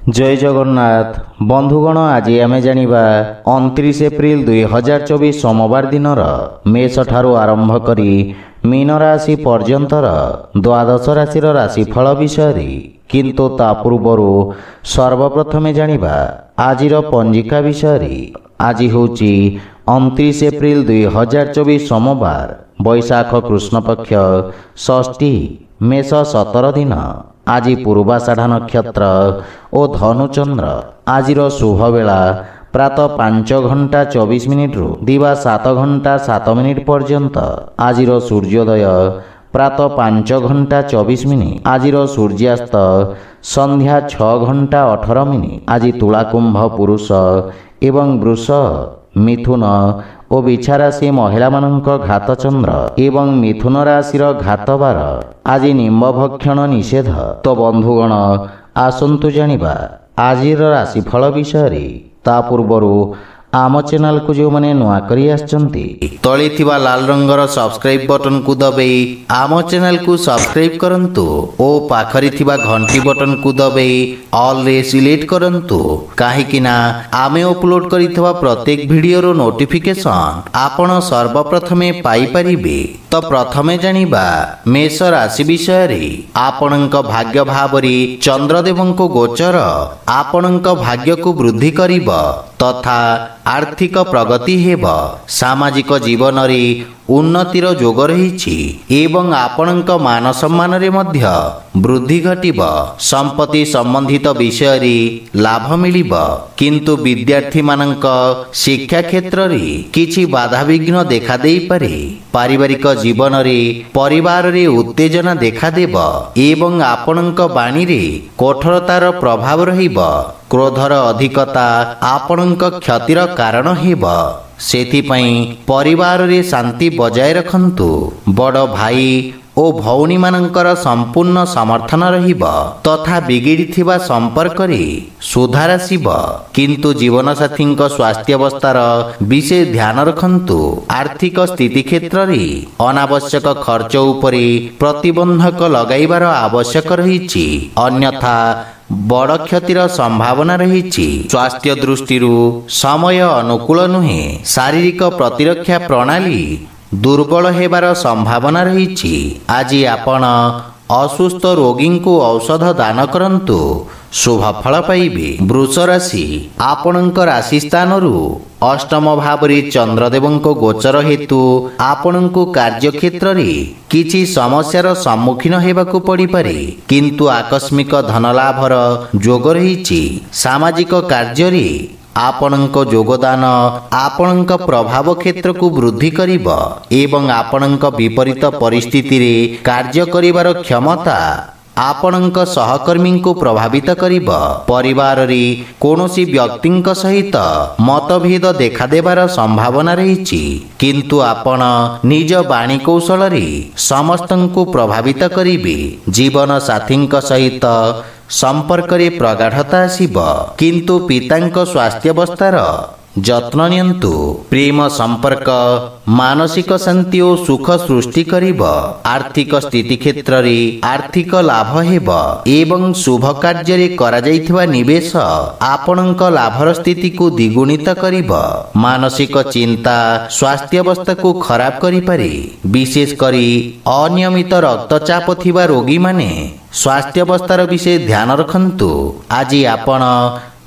जय जगन्नाथ बंधुगण आज आम जानिबा 29 एप्रिल 2024 सोमवार दिन मेष ठारू आरंभ करी मीन राशि पर्यंतर द्वादश राशि राशिफल विषय किंतु ता पूर्व सर्वप्रथमे जानिबा आजिर पंजिका विषय। आज होची 29 एप्रिल 2024 सोमवार बैशाख कृष्ण पक्ष षष्ठी मेष 17 दिन। आज पूर्वाषाढ़ नक्षत्र और धनुचंद्र। आजिर शुभ बेला प्रातः 5:24 रु दिवा 7:07 पर्यंत। आजिर सूर्योदय प्रातः 5:24। आजिर सूर्यास्त संध्या 6:18। आज तुला कुंभ पुरुष एवं वृष मिथुन और बिछा राशि महिला मानक घात चंद्र एवं मिथुन राशिर घात बार। आज निम्ब भक्षण निषेध। तो बंधुगण आसंतु जानिबा आजिर राशिफल विषय। ता पूर्व आम चैनल को जो मैंने नुआ करी आछंती तले थिबा लाल रंगर सब्सक्राइब बटन को दबाई आम चैनल को सब्सक्राइब करंतु ओ पाखरी थिबा घंटी बटन को दबाई ऑल रे सिलेक्ट करंतु काहे ना आमे अपलोड करिथबा प्रत्येक वीडियो रो नोटिफिकेशन आपण सर्वप्रथमे पाई परिबे। तो प्रथमे जानिबा मेष राशि विषय रे। आपणक भाग्य भावरी चंद्रदेवंको गोचर आपणक भाग्य को वृद्धि करिब तथा आर्थिक प्रगति हेब। सामाजिक जीवन रे उन्नतिर जोग रही एवं आपणक मान सम्मान रे मध्य वृद्धि घटिब। संपत्ति संबंधित विषय रे लाभ मिलिब किंतु विद्यार्थी मानक शिक्षा क्षेत्र रे किछि बाधा विघ्न देखा देई पारे। पारिवारिक जीवन रे परिवार रे उत्तेजना देखा देब एवं आपणक बाणी रे कठोरतार प्रभाव रहिब। क्रोधर अधिकता आपणक क्षतिर कारण हेब। सेथिपई परिवार रे शांति बजाय रखंतु। बड़ भाई ओ भौणी मानकर संपूर्ण समर्थन रहिब तथा बिगिड़िथिबा संपर्क रे सुधार आसिब किंतु जीवन साथी स्वास्थ्य अवस्थार विशेष ध्यान रखंतु। आर्थिक स्थिति क्षेत्र रे अनावश्यक खर्च उपरे प्रतिबंधक लगाइबार आवश्यक रहिछि अन्यथा बड़ क्षतिर संभावना रही। स्वास्थ्य दृष्टि समय अनुकूल नुहे। शारीरिक प्रतिरक्षा प्रणाली दुर्बल हेबार संभावना रही। आज आपण असुस्थ रोगी को औषध दान करंतु शुभ फल पाइबे। वृष राशि आपणक राशि स्थान अष्टम भाव रे चंद्रदेवंको गोचर हेतु आपणको कार्य क्षेत्र रे किछि समस्यार सम्मुखीन हेबाकु पड़ी पारे किंतु आकस्मिक धनलाभर जोग रही। सामाजिक कार्य रे आपणक योगदान आपणक प्रभाव क्षेत्र को वृद्धि करिब एवं आपणक विपरीत परिस्थिति रे कार्य करिवार क्षमता आपणक सहकर्मी को प्रभावित करिब। परिवार रे कोनोसी व्यक्तिंक सहित मतभेद देखा देबार संभावना रही किंतु आपण निज बाणी कौशल रे समस्तंको प्रभावित करिबे। जीवन साथींक सहित संपर्क रे प्रगाढ़ता आसिब किंतु पितांक स्वास्थ्य अवस्थार जत्न नियंतु। प्रेम संपर्क मानसिक शांति और सुख सृष्टि करिब। आर्थिक स्थिति क्षेत्र रे आर्थिक लाभ हेब एवं शुभ कार्य रे करा जाइथिबा निवेश आपणक लाभर स्थिति को द्विगुणित करिब। मानसिक चिंता स्वास्थ्य अवस्था को खराब करि पारे। विशेष करी अनियमित रक्तचाप थिबा रोगी माने स्वास्थ्य अवस्थार विशेष ध्यान रखंतु। आज आपण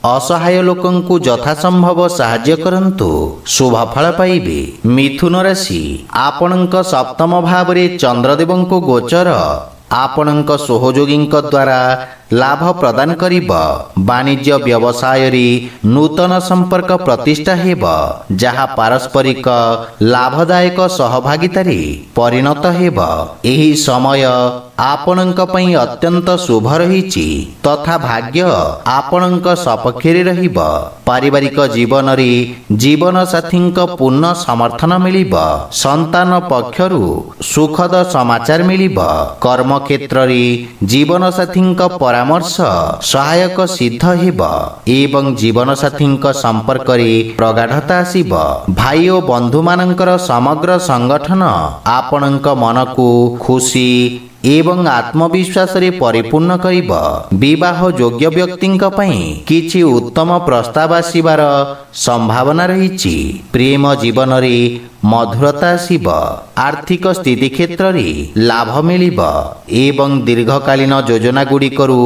असहाय लोकं को यथासंभव साहाय्य करंतु शुभ फल पाइबे। मिथुन राशि आपणक सप्तम भाव रे चंद्रदेवंको गोचर आपणक सहयोगी द्वारा लाभ प्रदान करिब। वाणिज्य व्यवसाय रे नूतन संपर्क प्रतिष्ठा हेब जहा पारस्परिक लाभदायक सहभागिता रे परिणत हेब। एही समय आपणक पई अत्यंत शुभ रहिछि तथा भाग्य आपणक सपक्ष रे रहिब। पारिवारिक जीवन रे जीवन साथींक पूर्ण समर्थन मिलिब। संतान पक्षरु सुखद समाचार मिलिब। कर्म क्षेत्र रे जीवन साथींक परामर्श सहायक सिद्ध हेब एवं जीवन साथींक संपर्क रे प्रगाढ़ता आसिब। भाई और बंधु मानकर समग्र संगठन आपणक मन को खुशी ଏବଂ ଆତ୍ମବିଶ୍ୱାସରେ ପରିପୂର୍ଣ୍ଣ କରିବ। ବିବାହ ଯୋଗ୍ୟ ବ୍ୟକ୍ତିଙ୍କ ପାଇଁ କିଛି ଉତ୍ତମ ପ୍ରସ୍ତାବ ଆସିବାର ସମ୍ଭାବନା ରହିଛି। ପ୍ରେମ ଜୀବନରେ ମଧୁରତା ଆସିବ। ଆର୍ଥିକ ସ୍ଥିତି କ୍ଷେତ୍ରରେ ଲାଭ ମିଳିବ ଏବଂ ଦୀର୍ଘକାଳୀନ ଯୋଜନା ଗୁଡ଼ିକରୁ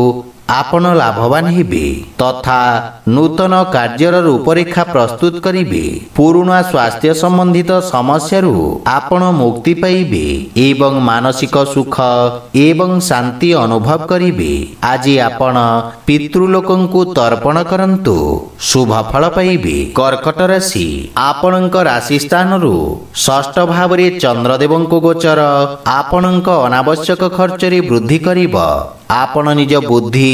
ଆପଣ ଲାଭବାନ ହେବେ ତଥା ନୂତନ କାର୍ଯ୍ୟର ରୂପରେଖା ପ୍ରସ୍ତୁତ କରିବେ। ପୁରୁଣା ସ୍ୱାସ୍ଥ୍ୟ ସମ୍ବନ୍ଧିତ ସମସ୍ୟାରୁ ଆପଣ ମୁକ୍ତି ପାଇବେ ଏବଂ ମାନସିକ ସୁଖ ଏବଂ ଶାନ୍ତି ଅନୁଭବ କରିବେ। ଆଜି ଆପଣ ପିତୃଲୋକଙ୍କୁ ତର୍ପଣ କରନ୍ତୁ, ଶୁଭ ଫଳ ପାଇବେ। କର୍କଟ ରାଶି, ଆପଣଙ୍କ ରାଶି ସ୍ଥାନରୁ ଷଷ୍ଠ ଭାବରେ ଚନ୍ଦ୍ରଦେବଙ୍କ ଗୋଚର ଆପଣଙ୍କ ଅନାବଶ୍ୟକ ଖର୍ଚ୍ଚରେ ବୃଦ୍ଧି କରିବ। ଆପଣ ନିଜ ବୁଦ୍ଧି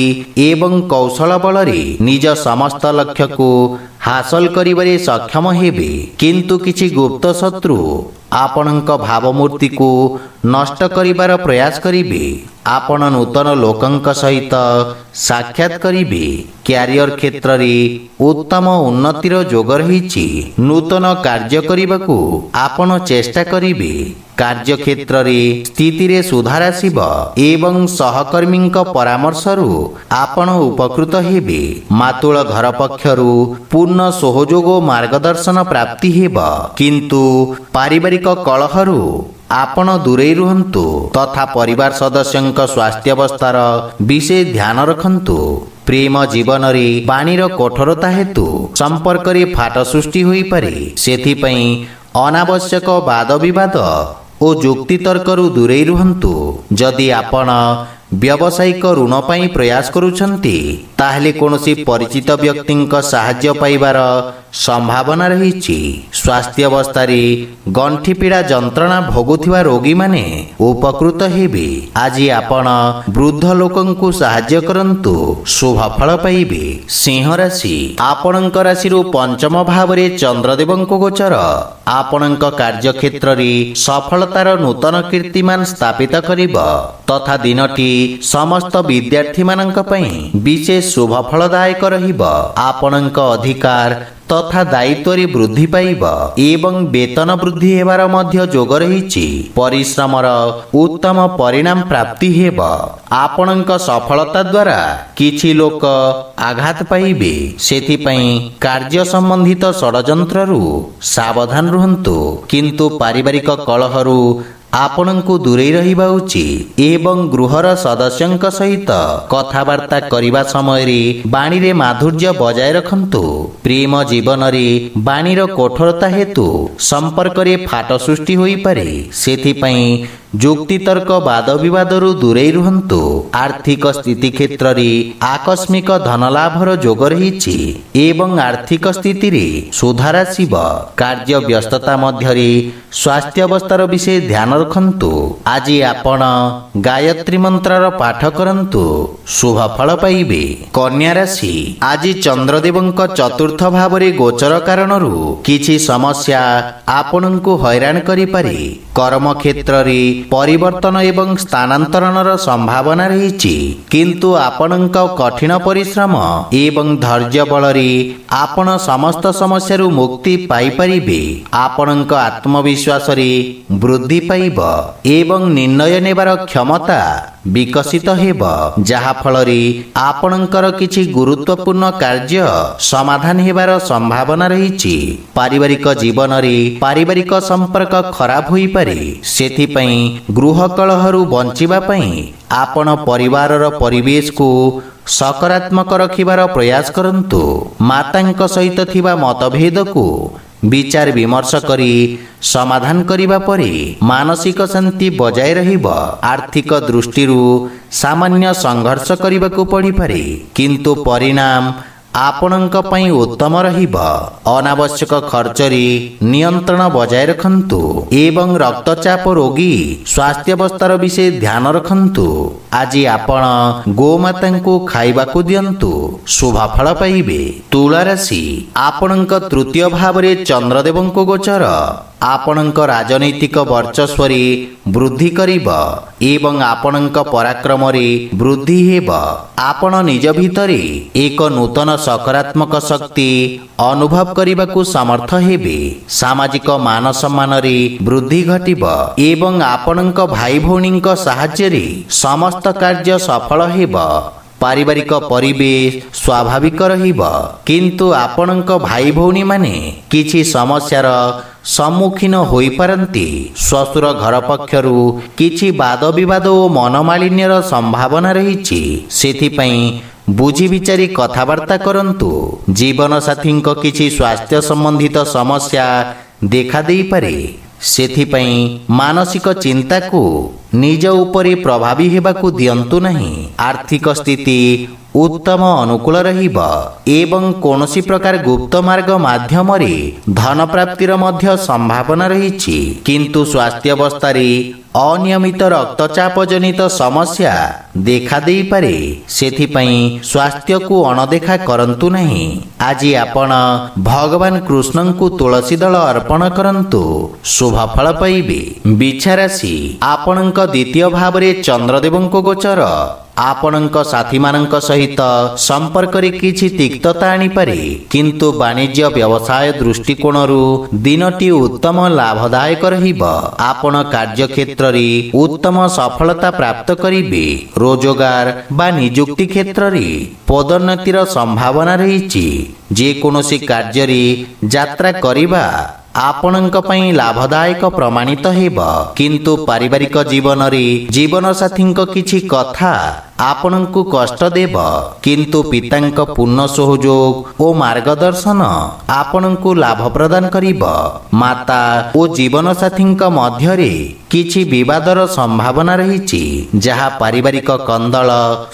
ଏବଂ କୌଶଳ ବଳରେ ନିଜ ସମସ୍ତ ଲକ୍ଷ୍ୟକୁ ହାସଲ କରିବାରେ ସକ୍ଷମ ହେବେ, କିନ୍ତୁ କିଛି ଗୁପ୍ତ ଶତ୍ରୁ ଆପଣଙ୍କ ଭାବମୂର୍ତ୍ତିକୁ ନଷ୍ଟ କରିବାର ପ୍ରୟାସ କରିବେ। ଆପଣ ନୂତନ ଲୋକଙ୍କ ସହିତ ସାକ୍ଷାତ କରିବେ। କ୍ୟାରିୟର କ୍ଷେତ୍ରରେ ଉତ୍ତମ ଉନ୍ନତିର ଯୋଗ ରହିଛି। ନୂତନ କାର୍ଯ୍ୟ କରିବାକୁ ଆପଣ ଚେଷ୍ଟା କରିବେ। କାର୍ଯ୍ୟକ୍ଷେତ୍ରରେ ସ୍ଥିତିରେ ସୁଧାର ଆସିବ ଏବଂ ସହକର୍ମୀଙ୍କ ପରାମର୍ଶରୁ ଆପଣ ଉପକୃତ ହେବେ। ମାତୁଳ ଘର ପକ୍ଷରୁ ପୂର୍ଣ୍ଣ ସହଯୋଗ ଓ ମାର୍ଗଦର୍ଶନ ପ୍ରାପ୍ତି ହେବ, କିନ୍ତୁ ପାରିବାରିକ କଳହରୁ ଆପଣ ଦୂରେଇ ରୁହନ୍ତୁ ତଥା ପରିବାର ସଦସ୍ୟଙ୍କ ସ୍ୱାସ୍ଥ୍ୟାବସ୍ଥାର ବିଶେଷ ଧ୍ୟାନ ରଖନ୍ତୁ। ପ୍ରେମ ଜୀବନରେ ବାଣୀର କଠୋରତା ହେତୁ ସମ୍ପର୍କରେ ଫାଟ ସୃଷ୍ଟି ହୋଇପାରେ। ସେଥିପାଇଁ ଅନାବଶ୍ୟକ ବାଦ ବିବାଦ ଓ ଯୁକ୍ତିତର୍କରୁ ଦୂରେଇ ରୁହନ୍ତୁ। ଯଦି ଆପଣ ବ୍ୟବସାୟିକ ଋଣ ପାଇଁ ପ୍ରୟାସ କରୁଛନ୍ତି, ତାହେଲେ କୌଣସି ପରିଚିତ ବ୍ୟକ୍ତିଙ୍କ ସାହାଯ୍ୟ ପାଇବାର ସମ୍ଭାବନା ରହିଛି। ସ୍ୱାସ୍ଥ୍ୟାବସ୍ଥାରେ ଗଣ୍ଠିପୀଡ଼ା ଯନ୍ତ୍ରଣା ଭୋଗୁଥିବା ରୋଗୀମାନେ ଉପକୃତ ହେବେ। ଆଜି ଆପଣ ବୃଦ୍ଧ ଲୋକଙ୍କୁ ସାହାଯ୍ୟ କରନ୍ତୁ, ଶୁଭ ଫଳ ପାଇବେ। ସିଂହ ରାଶି, ଆପଣଙ୍କ ରାଶିରୁ ପଞ୍ଚମ ଭାବରେ ଚନ୍ଦ୍ରଦେବଙ୍କ ଗୋଚର ଆପଣଙ୍କ କାର୍ଯ୍ୟକ୍ଷେତ୍ରରେ ସଫଳତାର ନୂତନ କୀର୍ତ୍ତିମାନ ସ୍ଥାପିତ କରିବ ତଥା ଦିନଟି ସମସ୍ତ ବିଦ୍ୟାର୍ଥୀମାନଙ୍କ ପାଇଁ ବିଶେଷ ଶୁଭ ଫଳଦାୟକ ରହିବ। ଆପଣଙ୍କ ଅଧିକାର ତଥା ଦାୟିତ୍ୱରେ ବୃଦ୍ଧି ପାଇବ ଏବଂ ବେତନ ବୃଦ୍ଧି ହେବାର ମଧ୍ୟ ଯୋଗ ରହିଛି। ପରିଶ୍ରମର ଉତ୍ତମ ପରିଣାମ ପ୍ରାପ୍ତି ହେବ। ଆପଣଙ୍କ ସଫଳତା ଦ୍ୱାରା କିଛି ଲୋକ ଆଘାତ ପାଇବେ, ସେଥିପାଇଁ କାର୍ଯ୍ୟ ସମ୍ବନ୍ଧିତ ଷଡ଼ଯନ୍ତ୍ରରୁ ସାବଧାନ ରୁହନ୍ତୁ, କିନ୍ତୁ ପାରିବାରିକ କଳହରୁ ଆପଣଙ୍କୁ ଦୂରେଇ ରହିବା ଉଚିତ ଏବଂ ଗୃହର ସଦସ୍ୟଙ୍କ ସହିତ କଥାବାର୍ତ୍ତା କରିବା ସମୟରେ ବାଣୀରେ ମାଧୁର୍ଯ୍ୟ ବଜାୟ ରଖନ୍ତୁ। ପ୍ରେମ ଜୀବନରେ ବାଣୀର କଠୋରତା ହେତୁ ସମ୍ପର୍କରେ ଫାଟ ସୃଷ୍ଟି ହୋଇପାରେ, ସେଥିପାଇଁ ଯୁକ୍ତିତର୍କ ବାଦ ବିବାଦରୁ ଦୂରେଇ ରୁହନ୍ତୁ। ଆର୍ଥିକ ସ୍ଥିତି କ୍ଷେତ୍ରରେ ଆକସ୍ମିକ ଧନଲାଭର ଯୋଗ ରହିଛି ଏବଂ ଆର୍ଥିକ ସ୍ଥିତିରେ ସୁଧାର ଆସିବ। କାର୍ଯ୍ୟ ବ୍ୟସ୍ତତା ମଧ୍ୟରେ ସ୍ୱାସ୍ଥ୍ୟାବସ୍ଥାର ବିଷୟ ଧ୍ୟାନ ରଖନ୍ତୁ। ଆଜି ଆପଣ ଗାୟତ୍ରୀ ମନ୍ତ୍ରର ପାଠ କରନ୍ତୁ, ଶୁଭ ଫଳ ପାଇବେ। କନ୍ୟା ରାଶି, ଆଜି ଚନ୍ଦ୍ରଦେବଙ୍କ ଚତୁର୍ଥ ଭାବରେ ଗୋଚର କାରଣରୁ କିଛି ସମସ୍ୟା ଆପଣଙ୍କୁ ହଇରାଣ କରିପାରେ। କର୍ମକ୍ଷେତ୍ରରେ ପରିବର୍ତ୍ତନ ଏବଂ ସ୍ଥାନାନ୍ତରଣର ସମ୍ଭାବନା ରହିଛି, କିନ୍ତୁ ଆପଣଙ୍କ କଠିନ ପରିଶ୍ରମ ଏବଂ ଧୈର୍ଯ୍ୟ ବଳରେ ଆପଣ ସମସ୍ତ ସମସ୍ୟାରୁ ମୁକ୍ତି ପାଇପାରିବେ। ଆପଣଙ୍କ ଆତ୍ମବିଶ୍ୱାସରେ ବୃଦ୍ଧି ପାଇବ ଏବଂ ନିର୍ଣ୍ଣୟ ନେବାର କ୍ଷମତା ବିକଶିତ ହେବ, ଯାହା ଫଳରେ ଆପଣଙ୍କର କିଛି ଗୁରୁତ୍ୱପୂର୍ଣ୍ଣ କାର୍ଯ୍ୟ ସମାଧାନ ହେବାର ସମ୍ଭାବନା ରହିଛି। ପାରିବାରିକ ଜୀବନରେ ପାରିବାରିକ ସମ୍ପର୍କ ଖରାପ ହୋଇପାରେ, ସେଥିପାଇଁ ଗୃହ କଳହରୁ ବଞ୍ଚିବା ପାଇଁ ଆପଣ ପରିବାରର ପରିବେଶକୁ ସକାରାତ୍ମକ ରଖିବାର ପ୍ରୟାସ କରନ୍ତୁ। ମାତାଙ୍କ ସହିତ ଥିବା ମତଭେଦକୁ ବିଚାର ବିମର୍ଶ କରି ସମାଧାନ କରିବା ପରେ ମାନସିକ ଶାନ୍ତି ବଜାୟ ରହିବ। ଆର୍ଥିକ ଦୃଷ୍ଟିରୁ ସାମାନ୍ୟ ସଂଘର୍ଷ କରିବାକୁ ପଡ଼ିପାରେ, କିନ୍ତୁ ପରିଣାମ ଆପଣଙ୍କ ପାଇଁ ଉତ୍ତମ ରହିବ। ଅନାବଶ୍ୟକ ଖର୍ଚ୍ଚରେ ନିୟନ୍ତ୍ରଣ ବଜାୟ ରଖନ୍ତୁ ଏବଂ ରକ୍ତଚାପ ରୋଗୀ ସ୍ୱାସ୍ଥ୍ୟାବସ୍ଥାର ବିଷୟ ଧ୍ୟାନ ରଖନ୍ତୁ। ଆଜି ଆପଣ ଗୋମାତାଙ୍କୁ ଖାଇବାକୁ ଦିଅନ୍ତୁ, ଶୁଭ ଫଳ ପାଇବେ। ତୁଳା ରାଶି, ଆପଣଙ୍କ ତୃତୀୟ ଭାବରେ ଚନ୍ଦ୍ରଦେବଙ୍କ ଗୋଚର ଆପଣଙ୍କ ରାଜନୈତିକ ବର୍ଚସ୍ୱରେ ବୃଦ୍ଧି କରିବ ଏବଂ ଆପଣଙ୍କ ପରାକ୍ରମରେ ବୃଦ୍ଧି ହେବ। ଆପଣ ନିଜ ଭିତରେ ଏକ ନୂତନ ସକାରାତ୍ମକ ଶକ୍ତି ଅନୁଭବ କରିବାକୁ ସମର୍ଥ ହେବେ। ସାମାଜିକ ମାନ ସମ୍ମାନରେ ବୃଦ୍ଧି ଘଟିବ ଏବଂ ଆପଣଙ୍କ ଭାଇ ଭଉଣୀଙ୍କ ସାହାଯ୍ୟରେ ସମସ୍ତ କାର୍ଯ୍ୟ ସଫଳ ହେବ। ପାରିବାରିକ ପରିବେଶ ସ୍ୱାଭାବିକ ରହିବ, କିନ୍ତୁ ଆପଣଙ୍କ ଭାଇ ଭଉଣୀମାନେ କିଛି ସମସ୍ୟାର ସମ୍ମୁଖୀନ ହୋଇପାରନ୍ତି। ଶ୍ୱଶୁର ଘର ପକ୍ଷରୁ କିଛି ବାଦ ବିବାଦ ଓ ମନମାଳିନ୍ୟର ସମ୍ଭାବନା ରହିଛି। ସେଥିପାଇଁ ବୁଝି ବିଚାରି କଥାବାର୍ତ୍ତା କରନ୍ତୁ। ଜୀବନସାଥୀଙ୍କ କିଛି ସ୍ୱାସ୍ଥ୍ୟ ସମ୍ବନ୍ଧିତ ସମସ୍ୟା ଦେଖାଦେଇପାରେ। ସେଥିପାଇଁ ମାନସିକ ଚିନ୍ତାକୁ ନିଜ ଉପରେ ପ୍ରଭାବୀ ହେବାକୁ ଦିଅନ୍ତୁ ନାହିଁ। ଆର୍ଥିକ ସ୍ଥିତି ଉତ୍ତମ ଅନୁକୂଳ ରହିବ ଏବଂ କୌଣସି ପ୍ରକାର ଗୁପ୍ତ ମାର୍ଗ ମାଧ୍ୟମରେ ଧନ ପ୍ରାପ୍ତିର ମଧ୍ୟ ସମ୍ଭାବନା ରହିଛି। କିନ୍ତୁ ସ୍ୱାସ୍ଥ୍ୟାବସ୍ଥାରେ ଅନିୟମିତ ରକ୍ତଚାପ ଜନିତ ସମସ୍ୟା ଦେଖାଦେଇପାରେ। ସେଥିପାଇଁ ସ୍ୱାସ୍ଥ୍ୟକୁ ଅଣଦେଖା କରନ୍ତୁ ନାହିଁ। ଆଜି ଆପଣ ଭଗବାନ କୃଷ୍ଣଙ୍କୁ ତୁଳସୀ ଦଳ ଅର୍ପଣ କରନ୍ତୁ, ଶୁଭ ଫଳ ପାଇବେ। ବିଛା ରାଶି, ଆପଣଙ୍କ ଦ୍ୱିତୀୟ ଭାବରେ ଚନ୍ଦ୍ରଦେବଙ୍କ ଗୋଚର ଆପଣଙ୍କ ସାଥୀମାନଙ୍କ ସହିତ ସମ୍ପର୍କରେ କିଛି ତିକ୍ତତା ଆଣିପାରେ, କିନ୍ତୁ ବାଣିଜ୍ୟ ବ୍ୟବସାୟ ଦୃଷ୍ଟିକୋଣରୁ ଦିନଟି ଉତ୍ତମ ଲାଭଦାୟକ ରହିବ। ଆପଣ କାର୍ଯ୍ୟକ୍ଷେତ୍ରରେ ଉତ୍ତମ ସଫଳତା ପ୍ରାପ୍ତ କରିବେ। ରୋଜଗାର ବା ନିଯୁକ୍ତି କ୍ଷେତ୍ରରେ ପଦୋନ୍ନତିର ସମ୍ଭାବନା ରହିଛି। ଯେକୌଣସି କାର୍ଯ୍ୟରେ ଯାତ୍ରା କରିବା ଆପଣଙ୍କ ପାଇଁ ଲାଭଦାୟକ ପ୍ରମାଣିତ ହେବ, କିନ୍ତୁ ପାରିବାରିକ ଜୀବନରେ ଜୀବନସାଥୀଙ୍କ କିଛି କଥା ଆପଣଙ୍କୁ କଷ୍ଟ ଦେବ, କିନ୍ତୁ ପିତାଙ୍କ ପୂର୍ଣ୍ଣ ସହଯୋଗ ଓ ମାର୍ଗଦର୍ଶନ ଆପଣଙ୍କୁ ଲାଭ ପ୍ରଦାନ କରିବ। ମାତା ଓ ଜୀବନସାଥୀଙ୍କ ମଧ୍ୟରେ କିଛି ବିବାଦର ସମ୍ଭାବନା ରହିଛି, ଯାହା ପାରିବାରିକ କନ୍ଦଳ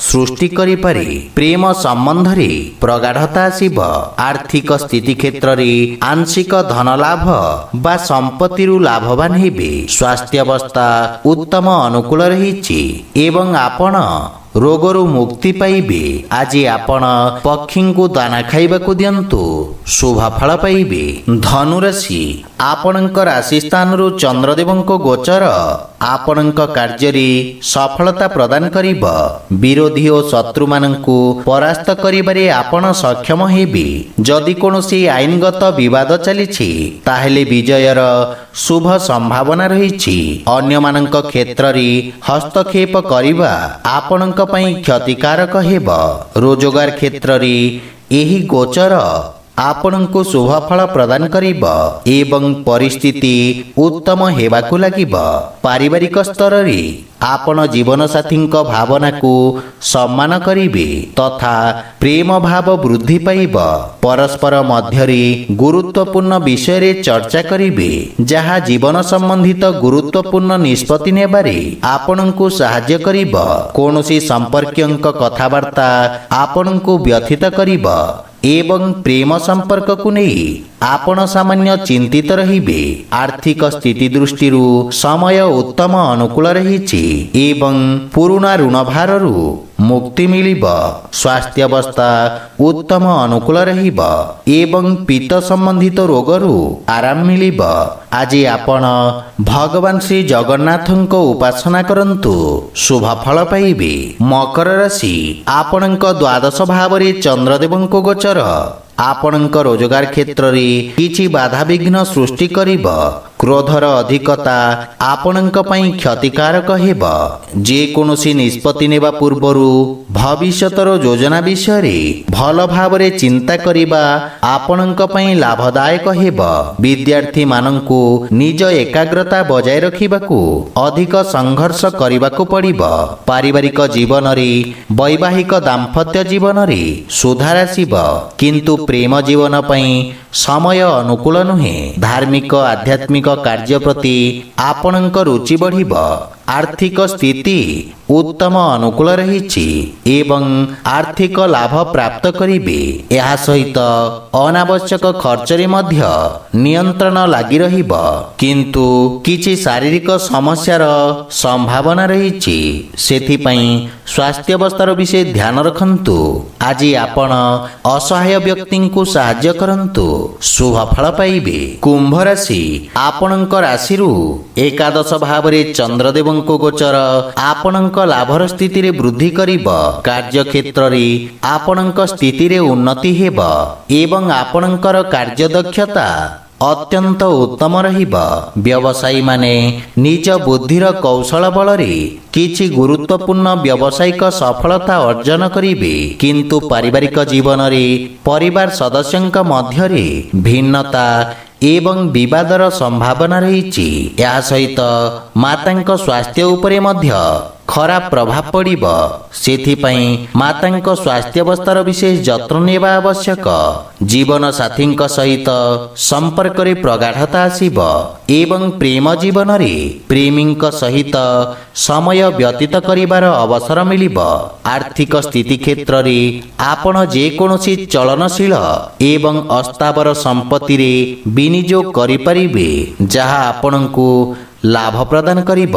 ସୃଷ୍ଟି କରିପାରେ। ପ୍ରେମ ସମ୍ବନ୍ଧରେ ପ୍ରଗାଢ଼ତା ଆସିବ। ଆର୍ଥିକ ସ୍ଥିତି କ୍ଷେତ୍ରରେ ଆଂଶିକ ଧନ ଲାଭ ବା ସମ୍ପତ୍ତିରୁ ଲାଭବାନ ହେବେ। ସ୍ୱାସ୍ଥ୍ୟାବସ୍ଥା ଉତ୍ତମ ଅନୁକୂଳ ରହିଛି ଏବଂ ଆପଣ ରୋଗରୁ ମୁକ୍ତି ପାଇବେ। ଆଜି ଆପଣ ପକ୍ଷୀଙ୍କୁ ଦାନା ଖାଇବାକୁ ଦିଅନ୍ତୁ, ଶୁଭ ଫଳ ପାଇବେ। ଧନୁରାଶି, ଆପଣଙ୍କ ରାଶି ସ୍ଥାନରୁ ଚନ୍ଦ୍ରଦେବଙ୍କ ଗୋଚର ଆପଣଙ୍କ କାର୍ଯ୍ୟରେ ସଫଳତା ପ୍ରଦାନ କରିବ। ବିରୋଧୀ ଓ ଶତ୍ରୁମାନଙ୍କୁ ପରାସ୍ତ କରିବାରେ ଆପଣ ସକ୍ଷମ ହେବେ। ଯଦି କୌଣସି ଆଇନଗତ ବିବାଦ ଚାଲିଛି, ତାହେଲେ ବିଜୟର ଶୁଭ ସମ୍ଭାବନା ରହିଛି। ଅନ୍ୟମାନଙ୍କ କ୍ଷେତ୍ରରେ ହସ୍ତକ୍ଷେପ କରିବା ଆପଣଙ୍କ ପାଇଁ କ୍ଷତିକାରକ ହେବ। ରୋଜଗାର କ୍ଷେତ୍ରରେ ଏହି ଗୋଚର ଆପଣଙ୍କୁ ଶୁଭ ଫଳ ପ୍ରଦାନ କରିବ ଏବଂ ପରିସ୍ଥିତି ଉତ୍ତମ ହେବାକୁ ଲାଗିବ। ପାରିବାରିକ ସ୍ତରରେ ଆପଣ ଜୀବନସାଥୀଙ୍କ ଭାବନାକୁ ସମ୍ମାନ କରିବେ ତଥା ପ୍ରେମ ଭାବ ବୃଦ୍ଧି ପାଇବ। ପରସ୍ପର ମଧ୍ୟରେ ଗୁରୁତ୍ୱପୂର୍ଣ୍ଣ ବିଷୟରେ ଚର୍ଚ୍ଚା କରିବେ, ଯାହା ଜୀବନ ସମ୍ବନ୍ଧିତ ଗୁରୁତ୍ୱପୂର୍ଣ୍ଣ ନିଷ୍ପତ୍ତି ନେବାରେ ଆପଣଙ୍କୁ ସାହାଯ୍ୟ କରିବ। କୌଣସି ସମ୍ପର୍କୀୟଙ୍କ କଥାବାର୍ତ୍ତା ଆପଣଙ୍କୁ ବ୍ୟଥିତ କରିବ ଏବଂ ପ୍ରେମ ସମ୍ପର୍କକୁ ନେଇ ଆପଣ ସାମାନ୍ୟ ଚିନ୍ତିତ ରହିବେ। ଆର୍ଥିକ ସ୍ଥିତି ଦୃଷ୍ଟିରୁ ସମୟ ଉତ୍ତମ ଅନୁକୂଳ ରହିଛି ଏବଂ ପୁରୁଣା ଋଣ ଭାରରୁ ମୁକ୍ତି ମିଳିବ। ସ୍ୱାସ୍ଥ୍ୟାବସ୍ଥା ଉତ୍ତମ ଅନୁକୂଳ ରହିବ ଏବଂ ପିତ୍ତ ସମ୍ବନ୍ଧିତ ରୋଗରୁ ଆରାମ ମିଳିବ। ଆଜି ଆପଣ ଭଗବାନ ଶ୍ରୀ ଜଗନ୍ନାଥଙ୍କ ଉପାସନା କରନ୍ତୁ, ଶୁଭ ଫଳ ପାଇବେ। ମକର ରାଶି, ଆପଣଙ୍କ ଦ୍ୱାଦଶ ଭାବରେ ଚନ୍ଦ୍ରଦେବଙ୍କ ଗୋଚର ଆପଣଙ୍କ ରୋଜଗାର କ୍ଷେତ୍ରରେ କିଛି ବାଧାବିଘ୍ନ ସୃଷ୍ଟି କରିବ। କ୍ରୋଧର ଅଧିକତା ଆପଣଙ୍କ ପାଇଁ କ୍ଷତିକାରକ ହେବ। ଯେକୌଣସି ନିଷ୍ପତ୍ତି ନେବା ପୂର୍ବରୁ ଭବିଷ୍ୟତର ଯୋଜନା ବିଷୟରେ ଭଲ ଭାବରେ ଚିନ୍ତା କରିବା ଆପଣଙ୍କ ପାଇଁ ଲାଭଦାୟକ ହେବ। ବିଦ୍ୟାର୍ଥୀମାନଙ୍କୁ ନିଜ ଏକାଗ୍ରତା ବଜାୟ ରଖିବାକୁ ଅଧିକ ସଂଘର୍ଷ କରିବାକୁ ପଡ଼ିବ। ପାରିବାରିକ ଜୀବନରେ ବୈବାହିକ ଦାମ୍ପତ୍ୟ ଜୀବନରେ ସୁଧାର ଆସିବ, କିନ୍ତୁ ପ୍ରେମ ଜୀବନ ପାଇଁ ସମୟ ଅନୁକୂଳ ନୁହେଁ। ଧାର୍ମିକ ଆଧ୍ୟାତ୍ମିକ କାର୍ଯ୍ୟ ପ୍ରତି ଆପଣଙ୍କ ରୁଚି ବଢ଼ିବ। आर्थिक स्थिति उत्तम अनुकूल रही एवं आर्थिक लाभ प्राप्त करिबे। यह सहित अनावश्यक खर्चरे मध्य नियंत्रण लगी रहिबो, किंतु किछि शारीरिक समस्यार संभावना रही। सेथिपई स्वास्थ्य अवस्थार विषय ध्यान रखंतु। आज आपण असहाय व्यक्ति को साहाय्य करंतु, शुभ फल पाइबे। कुंभ राशि, आपणक राशि एकादश भाव में चंद्रदेव गोचर आपणक लाभर स्थिति रे वृद्धि करिब। कार्य क्षेत्र रे आपणक स्थिति रे उन्नति हेब एवं आपणकर कार्यदक्षता अत्यंत उत्तम रहिब। व्यवसायी माने निज बुद्धिर कौशल बल रे किछि गुरुत्वपूर्ण व्यावसायिक सफलता अर्जन करिबे, किंतु पारिवारिक जीवन रे परिवार सदस्यंक मध्य रे भिन्नता एवं विवादर संभावना रही। या सहित मातांक स्वास्थ्य उपरे मध्य खराब प्रभाव पड़िब। सेथिपई मातांक स्वास्थ्य अवस्थार विशेष जत्न नेबा आवश्यक। जीवन साथींक सहित संपर्क रे प्रगाढ़ता आसीब एवं प्रेम जीवन रे प्रेमींक सहित समय व्यतीत करिबार अवसर मिलिब। आर्थिक स्थिति क्षेत्र रे आपण जे कोनोसी चलनशील एवं अस्थावर संपत्ति रे विनियोग करि परिबे, जहा आपणकु लाभ प्रदान करिब।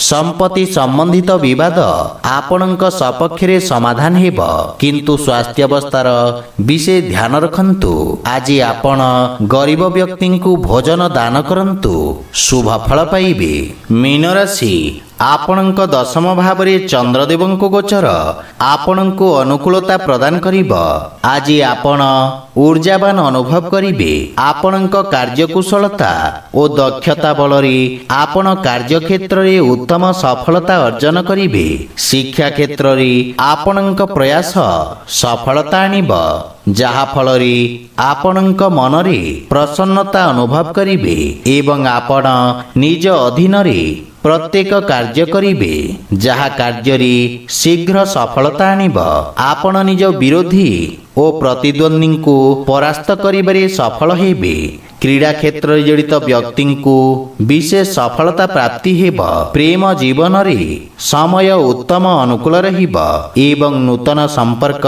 संपत्ति संबंधित विवाद आपणक सपक्ष रे समाधान हेब, किंतु स्वास्थ्य अवस्थार विशेष ध्यान रखंतु। आज आपण गरीब व्यक्ति को भोजन दान करंतु, शुभ फल पाइबे। मीन राशि, आपणक दशम भाव में चंद्रदेव गोचर आपणको अनुकूलता प्रदान करिब। आज आपण ऊर्जावान अनुभव करिबे। आपणक कार्यकुशलता और दक्षता बल रे आपण कार्य क्षेत्र रे उत्तम सफलता अर्जन करिबे। शिक्षा क्षेत्र रे आपणक प्रयास सफलता आनिब, जहा फल रे आपणक मन रे प्रसन्नता अनुभव करिबे एवं आपण निज अधीन रे प्रत्येक कार्य करिबे, जहा कार्य रे शीघ्र सफलता आनिब। आपण निज विरोधी और प्रतिद्वंदी को परास्त करिबारे सफल हेबे। क्रीड़ा क्षेत्र रे जड़ित व्यक्ति को विशेष सफलता प्राप्ति हेब। प्रेम जीवन रे समय उत्तम अनुकूल रहिब एवं नूतन संपर्क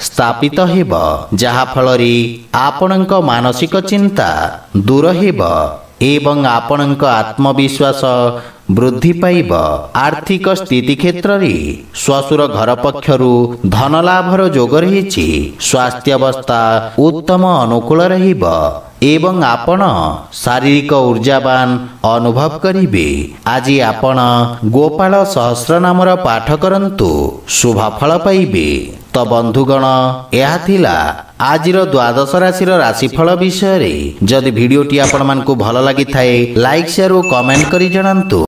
स्थापित हेब, जहा फल रे आपणक मानसिक चिंता दूर हेब एवं आपणक आत्मविश्वास वृद्धि पाइब। आर्थिक स्थिति क्षेत्र रे श्वशुर घर पक्षरु धन लाभर जोग रही। स्वास्थ्य अवस्था उत्तम अनुकूल रहिब एवं आपण शारीरिक ऊर्जावान अनुभव करिबे। आज आपण गोपाल सहस्र नामर पाठ करंतु, शुभ फल पाइबे। तो बंधुगण, यह थिला आजिर द्वादश राशिर राशिफल विषय रे। जदि वीडियोटी आपण मानकु भल लागि थाए लाइक शेयर और कमेंट करि जणांतु।